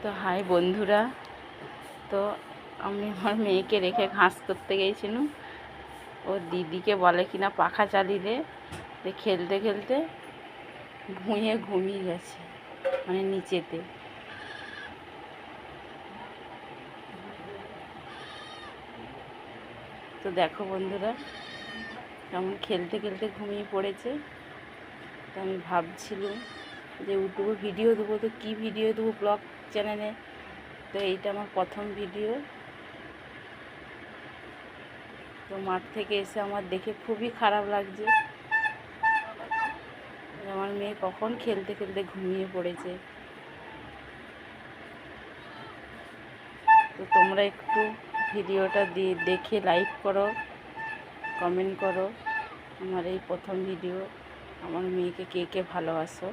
তো হাই বন্ধুরা, তো আমি আমার মেয়েকে রেখে ঘাস করতে গিয়েছিলাম। ও দিদিকে বলে কিনা পাখা চালিয়ে দে, খেলতে খেলতে ভুঁয়ে ঘুমিয়ে গেছে, মানে নিচেতে। তো দেখো বন্ধুরা, কেমন খেলতে খেলতে ঘুমিয়ে পড়েছে। তো আমি ভাবছিলাম যে ইউটিউবে ভিডিও দেবো, তো কী ভিডিও দেবো ব্লগ চ্যানেলে। তো এইটা আমার প্রথম ভিডিও। তো মাঠ থেকে এসে আমার দেখে খুবই খারাপ লাগছে, আমার মেয়ে কখন খেলতে খেলতে ঘুমিয়ে পড়েছে। তো তোমরা একটু ভিডিওটা দেখে লাইক করো, কমেন্ট করো। আমার এই প্রথম ভিডিও, আমার মেয়েকে কে কে ভালোবাসো।